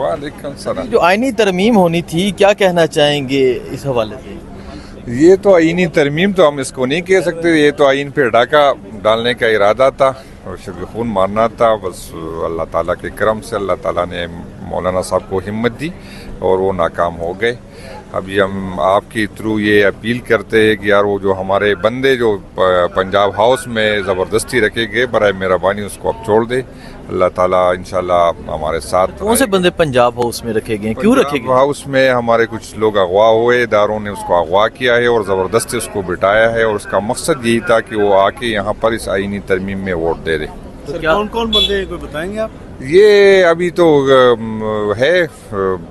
वालेकुम सलाम। जो आईनी तरमीम होनी थी, क्या कहना चाहेंगे इस हवाले से? ये तो आईनी तरमीम तो हम इसको नहीं कह सकते, ये तो आइन पे डाका डालने का इरादा था और शब खून मारना था। बस अल्लाह ताला के करम से अल्लाह ताला ने मौलाना साहब को हिम्मत दी और वो नाकाम हो गए। अभी हम आपके थ्रू ये अपील करते हैं कि यार वो जो हमारे बंदे जो पंजाब हाउस में ज़बरदस्ती रखे गए, बराए मेहरबानी उसको अब छोड़ दे। अल्लाह ताला इंशाल्लाह हमारे साथ। कौन से बंदे पंजाब हाउस में रखे गए, क्यों रखे गए? हाउस में हमारे कुछ लोग अगवा हुए, दारों ने उसको अगवा किया है और ज़बरदस्ती उसको बिठाया है और उसका मकसद यही था कि वो आके यहाँ पर इस आईनी तरमीम में वोट दे दे। तो कौन कौन बंदे कोई बताएंगे आप? ये अभी तो है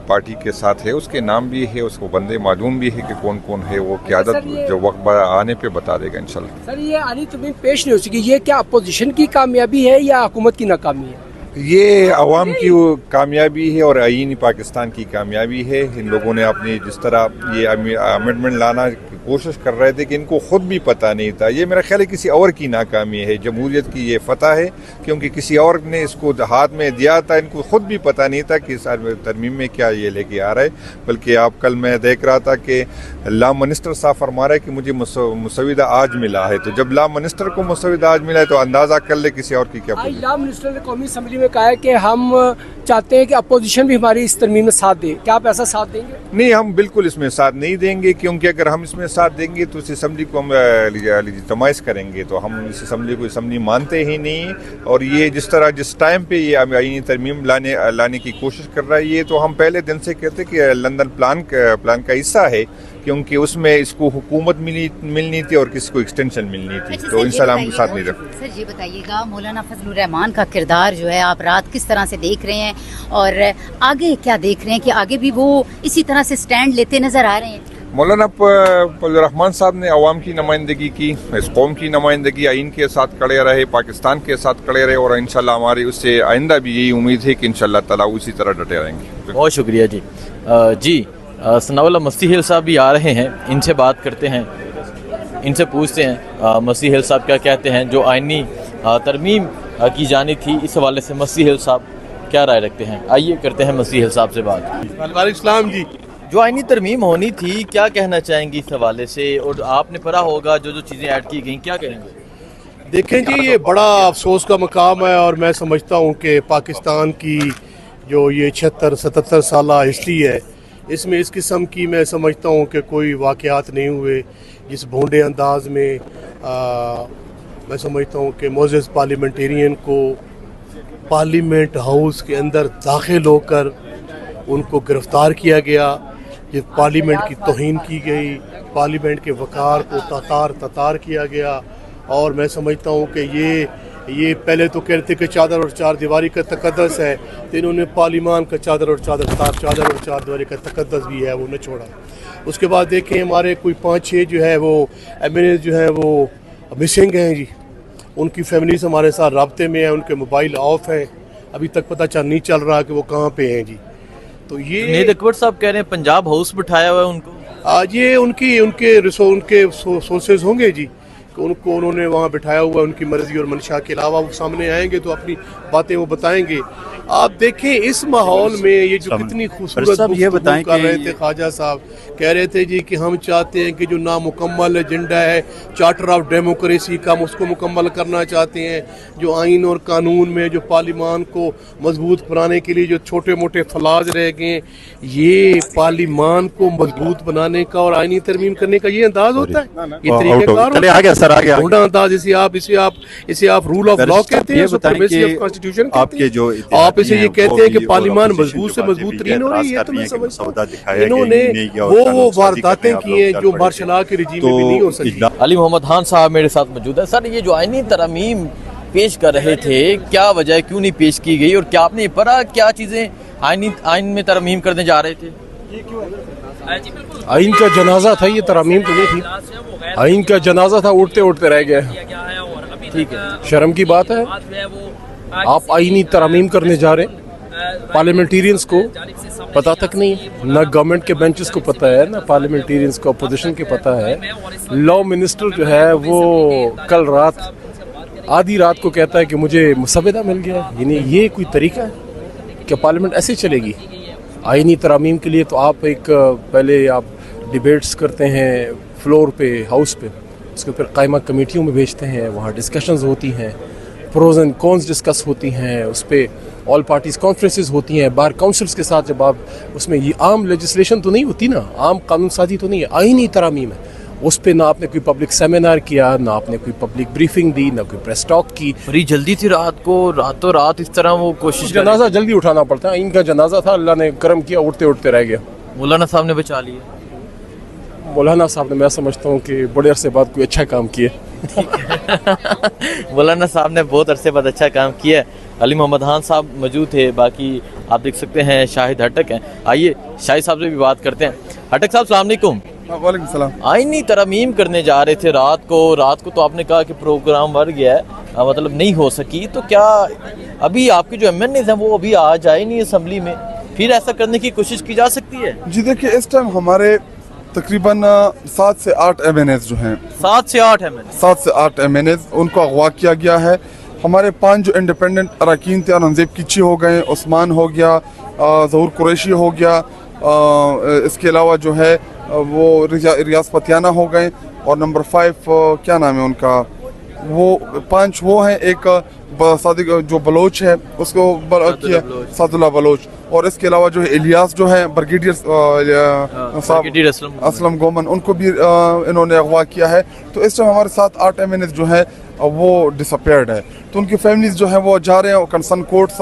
पार्टी के साथ है, उसके नाम भी है, उसको बंदे मालूम भी है कि कौन कौन है। वो क़यादत जो वक्त आने पे बता देगा इंशाल्लाह। सर ये आनी तरमीम पेश नहीं हो सकी, ये क्या अपोजिशन की कामयाबी है या हुकूमत की नाकामी है? ये अवाम की कामयाबी है और आईनी पाकिस्तान की कामयाबी है। इन लोगों ने अपनी जिस तरह ये अमेंडमेंट लाना की कोशिश कर रहे थे कि इनको खुद भी पता नहीं था। ये मेरा ख्याल है किसी और की नाकामी है। जमहूरियत की ये फतह है क्योंकि किसी और ने इसको हाथ में दिया था, इनको खुद भी पता नहीं था कि इस तरमीम में क्या ये लेके आ रहा है। बल्कि आप कल मैं देख रहा था कि लॉ मिनिस्टर साहब फरमा रहे कि मुझे मुसविदा आज मिला है। तो जब लॉ मिनिस्टर को मुसविदा आज मिला है तो अंदाज़ा कर ले किसी और की क्या। लॉ मिनिस्टर ने कौमी असम्बली में कहा है कि हम चाहते हैं कि अपोजिशन भी हमारी इस तरमीम में साथ दे, क्या आप ऐसा साथ देंगे? नहीं, हम बिल्कुल इसमें साथ नहीं देंगे क्योंकि अगर हम इसमें साथ देंगे तो इस असम्बली को हम तमाइश करेंगे। तो हम इस असम्बली को असम्बली मानते ही नहीं। और ये जिस तरह जिस टाइम पे ये आईनी तरमीम लाने की कोशिश कर रहा है, ये तो हम पहले दिन से कहते कि लंदन प्लान का हिस्सा है क्योंकि उसमें इसको हुकूमत मिलनी थी और किसी को एक्सटेंशन मिलनी थी। अच्छा, तो इंशाल्लाह हम साथ नहीं रखें। सर ये बताइएगा, मौलाना फजलुर रहमान का किरदार जो है आप रात किस तरह से देख रहे हैं और आगे क्या देख रहे हैं कि आगे भी वो इसी तरह से स्टैंड लेते नजर आ रहे हैं? मौलाना फजलुर रहमान साहब ने अवाम की नुमाइंदगी की, इस कौम की नुमाइंदगी, आइन के साथ खड़े रहे, पाकिस्तान के साथ खड़े रहे और इंशाल्लाह हमारी उससे आइंदा भी यही उम्मीद है कि इंशाल्लाह ताला उसी तरह डटे रहेंगे। बहुत शुक्रिया जी। जी सनाउल्लाह मसीह हिल साहब भी आ रहे हैं, इनसे बात करते हैं, इनसे पूछते हैं मसीह हिल साहब क्या कहते हैं। जो आइनी तरमीम की जानी थी, इस हवाले से मसीह हिल साहब क्या राय रखते हैं? आइए करते हैं मसीह हिल साहब से बात। वालेकुम जी। जो आइनी तरमीम होनी थी, क्या कहना चाहेंगे इस हवाले से? और आपने पढ़ा होगा जो चीज़ें ऐड की गई, क्या कहेंगे? देखें जी, ये बड़ा अफसोस का मकाम है और मैं समझता हूँ कि पाकिस्तान की जो ये 76-77 साल हिस्ट्री है, इसमें इस किस्म की मैं समझता हूँ कि कोई वाक़यात नहीं हुए जिस भोंडे अंदाज में मैं समझता हूँ कि मोअज़्ज़ज़ पार्लियामेंटेरियन को पार्लियामेंट हाउस के अंदर दाखिल होकर उनको गिरफ़्तार किया गया, जब पार्लियामेंट की तौहीन की गई, पार्लियामेंट के वक़ार को ततार किया गया। और मैं समझता हूँ कि ये पहले तो कहते थे कि चादर और चार दीवारी का तकद्दस है, तो इन्होंने पार्लियामान का चादर और चार दीवारी का तकद्दस भी है वो न छोड़ा। उसके बाद देखें हमारे कोई 5-6 जो है वो एमएनए जो है वो मिसिंग हैं जी। उनकी फैमिलीज हमारे साथ राब्ते में है, उनके मोबाइल ऑफ हैं, अभी तक पता नहीं चल रहा कि वो कहाँ पे हैं जी। तो ये जुनैद अकबर साहब कह रहे हैं पंजाब हाउस बिठाया हुआ है उनको। आज ये उनके सोर्सेज होंगे जी कि उनको उन्होंने वहाँ बिठाया हुआ, उनकी मर्जी और मंशा के अलावा वो सामने आएंगे तो अपनी बातें वो बताएंगे। आप देखें इस माहौल में ये जो कितनी खूबसूरत गुफ्तगू कर रहे थे ख्वाजा साहब, कह रहे थे जी कि हम चाहते हैं कि जो नामुकम्मल एजेंडा है चार्टर ऑफ डेमोक्रेसी का, हम उसको मुकम्मल करना चाहते हैं। जो आइन और कानून में जो पार्लियामान को मजबूत बनाने के लिए जो छोटे मोटे फलाज रह गए, ये पार्लियामान को मजबूत बनाने का और आइनी तरमीम करने का ये अंदाज होता है, ये तरीक़ेकार होता है। अंदाज इसे आप रूल ऑफ लॉ कहते हैं, सुप्रीमेसी ऑफ कॉन्स्टिट्यूशन कहते हैं। आप इसे ये कहते हैं कि पार्लियामान मजबूत से मजबूत तरीन हो रही है। तो मैं समझता हूं इन्होंने वो वारदातें की हैं जो मार्शल लॉ के रिजीम में भी नहीं हो सकती। अली मोहम्मद खान साहब मेरे साथ मौजूद है। सर, ये जो आइनी तरमीम पेश कर रहे थे, क्या वजह, क्यों नहीं पेश की गई और क्या आपने पढ़ा क्या चीज़ें आइन में तरमीम करने जा रहे थे? आइन का जनाजा था, ये तरमीम तो नहीं थी। आइन का जनाजा था, उठते उठते रह गया। ठीक है, शर्म की बात है, आप आइनी तरमीम करने जा रहे हैं। पार्लियामेंटेरियंस को पता तक नहीं, ना गवर्नमेंट के बेंचेस को पता है, ना पार्लियामेंटेरियंस को, अपोजिशन के पता है। लॉ मिनिस्टर जो है वो कल रात आधी रात को कहता है कि मुझे मुसविदा मिल गया। यानी ये कोई तरीका है क्या? पार्लियामेंट ऐसे चलेगी? आइनी तरामीम के लिए तो आप एक पहले आप डिबेट्स करते हैं फ्लोर पे हाउस पे, उसको फिर कायमा कमेटियों में भेजते हैं, वहाँ डिस्कशंस होती हैं, प्रोज एंड कॉन्स डिस्कस होती हैं, उस पर ऑल पार्टीज़ कॉन्फ्रेंसेस होती हैं, बार काउंसिल्स के साथ जब आप उसमें ये आम लेजिस्लेशन तो नहीं होती ना, आम कानून साजी तो नहीं है, आइनी तरामीम है, उस पर ना आपने कोई पब्लिक सेमिनार किया, ना आपने कोई पब्लिक ब्रीफिंग दी, ना कोई प्रेस टॉक की। बड़ी जल्दी थी रात को, रातों रात इस तरह वो कोशिश जनाजा जल्दी उठाना पड़ता है, इनका जनाजा था, अल्लाह ने करम किया, उठते उठते रह गया। मौलाना साहब ने बचा लिया। मौलाना साहब ने, मैं समझता हूँ कि बड़े अरसे बाद कोई अच्छा काम किया। मौलाना साहब ने बहुत अरसे बाद अच्छा काम किया है। अली मोहम्मद खान साहब मौजूद थे, बाकी आप देख सकते हैं शाहिद हटक हैं। आइए शाहिद साहब से भी बात करते हैं। हटक साहब सलाम अलैकुम। वालेकुम सलाम। आईनी तरमीम करने जा रहे थे रात को तो आपने कहा कि प्रोग्राम बढ़ गया है, मतलब नहीं हो सकी, तो क्या अभी आपके जो MNAs हैं वो अभी आ जाए नहीं असम्बली में, फिर ऐसा करने की कोशिश की जा सकती है? जी देखिए, इस टाइम हमारे तकरीबन 7 से 8 MNAs जो हैं, 7 से 8 MNAs, 7 से 8 MNAs उनको अगवा किया गया है। हमारे 5 जो इंडिपेंडेंट अरकान थे, औरंगजेब किची हो गए, उस्मान हो गया, ज़हूर कुरैशी हो गया, इसके अलावा जो है वो रियाज पतियाना हो गए, और नंबर 5 क्या नाम है उनका, वो 5 वो हैं, एक सादिक जो बलोच है उसको किया सादुल्ला बलोच, और इसके अलावा जो है इलियास जो है ब्रिगेडियर साहब असलम गोमन, उनको भी इन्होंने अगवा किया है। तो इस टाइम हमारे 7-8 MNAs जो है वो डिसअपेयर्ड है, तो उनकी फैमिलीज जो है वो जा रहे हैं कंसर्न कोर्ट्स,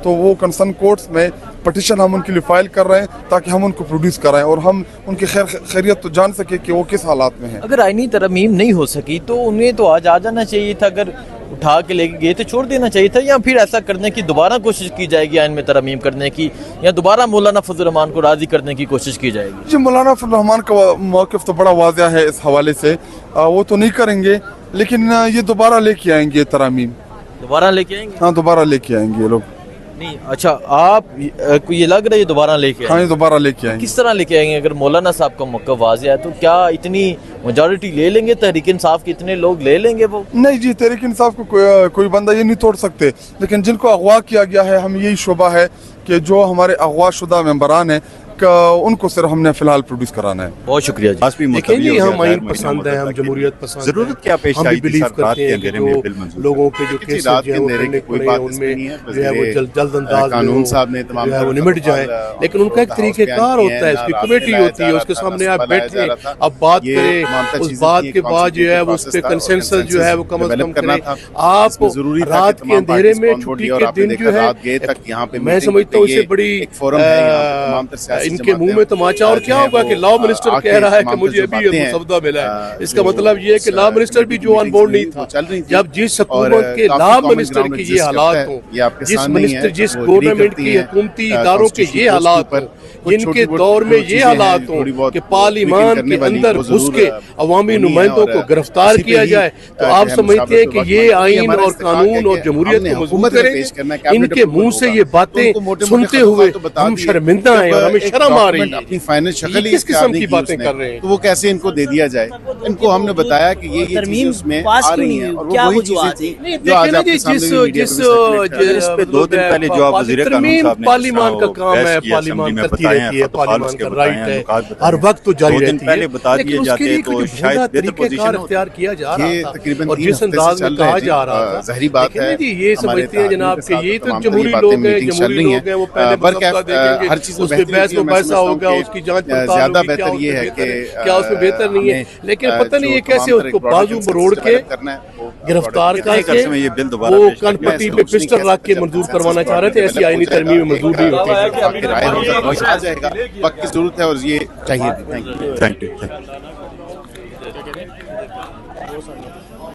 तो वो कंसर्न कोर्ट्स में पटिशन हम उनके लिए फाइल कर रहे हैं ताकि हम उनको प्रोड्यूस कराएं और हम उनकी खैरियत तो जान सके कि वो किस हालात में है। अगर आईनी तरमीम नहीं हो सकी तो उन्हें तो आज आ जाना चाहिए था, अगर उठा के लेके गए तो छोड़ देना चाहिए था, या फिर ऐसा करने की दोबारा कोशिश की जाएगी आइन में तरमीम करने की, या दोबारा मौलाना फजल रहमान को राजी करने की कोशिश की जाएगी? जी, मौलाना फजल रहमान का मौक़िफ़ तो बड़ा वाज़िह है इस हवाले से, वो तो नहीं करेंगे, लेकिन ये दोबारा लेके आएंगे तरमीम। दोबारा लेके आएंगे? हाँ, दोबारा लेके आएंगे ये लोग। नहीं, अच्छा, आप को ये लग रहा है दोबारा लेके आएंगे? हाँ, ये दोबारा लेके आएंगे। किस तरह लेके आएंगे? अगर मौलाना साहब का मौक़िफ़ वाज़िह है तो क्या इतनी मेजॉरिटी ले लेंगे तहरीक इंसाफ के, इतने लोग ले लेंगे वो? नहीं जी, तहरीक इंसाफ को कोई बंदा ये नहीं तोड़ सकते, लेकिन जिनको अगवा किया गया है, हम यही शुबा है कि जो हमारे अगवा शुदा मेंबरान हैं उनको सिर्फ हमने फिलहाल प्रोड्यूस कराना है। बहुत शुक्रिया जी। देखिए जी, हम आइन पसंद हैं, हम जमहूरियत पसंद हैं, जरूरत क्या पेश हम आई भी थी बिलीव सरकार करते के हैं कि अंधेरे में बिल मंजूर? लोगों के जो केसेस रात जो के है वो अंधेरे की कोई पड़े बात उनमें इसमें नहीं है, जो है वो जल्द अंदाज कानून साहब ने तमाम जो है वो निमट जाए, लेकिन उनका एक तरीक़ेकार होता है, इसकी कमेटी होती है, उसके सामने आप बैठे, अब बात करें, उस बात के बाद जो है वो उस पर कंसेंसस जो है वो कम अज कम करें। आप रात के अंधेरे में छुट्टी के दिन जो है, मैं समझता हूँ इससे बड़ी इनके मुंह में तमाचा। और क्या होगा कि लॉ मिनिस्टर कह रहा है कि मुझे अभी ये मुसवदा मिला है, इसका मतलब ये है कि लॉ मिनिस्टर भी जो ऑन बोर्ड नहीं था, जब जिस हुकूमत के लॉ मिनिस्टर के ये हालात हों, जिस गवर्नमेंट की हुकूमती इदारों के ये हालात हों, जिनके दौर में ये हालात हों कि पार्लियामान के अंदर घुस के अवामी नुमाइंदों को गिरफ्तार किया जाए, तो आप समझते हैं कि ये आइन और कानून और जमहूरियत को मजबूत करेंगे? इनके मुंह से ये बातें सुनते हुए हम शर्मिंदा हैं और हमें शर्म आ रही है। अपनी फाइनल शक्ल किस किस्म की बातें कर रहे हैं? तो वो कैसे इनको दे दिया जाए? इनको हमने बताया कि ये चीजें उसमें आ रही हैं, और वो वही चीजें थी जो आज आपके सामने मीडिया जिस पे 2 दिन पहले जो आप वज़ीर कानून साहब ने पार्लियामान का काम है, पार्लियामान करती रहती है, पार्लियामान का राइट है, हर वक्त तो जारी रहती है, बता दिए जाते तो शायद बेहतर पोजीशन इख्तियार किया जा रहा था, तकरीबन और जिस अंदाज में कहा जा रहा था, ज़ाहिर बात है ये समझते हैं जनाब कि ये तो जमहूरी लोग हैं, जमहूरी लोग हैं, वो पहले मसला देखेंगे, हर चीज उस पे बहस में पैसा होगा, उसकी जांच पड़ताल ज्यादा होगी, बेहतर ये है कि क्या उसमें बेहतर नहीं है, लेकिन पता नहीं ये कैसे उसको बाजू मरोड़ के गिरफ्तार करके वो कनपट्टी पे पिस्टल रख के मंजूर करवाना चाह रहे थे। ऐसी आईनी तरमीम में मंजूर नहीं होती। आ जाएगा, वक्त की जरूरत है और ये चाहिए। Thank you.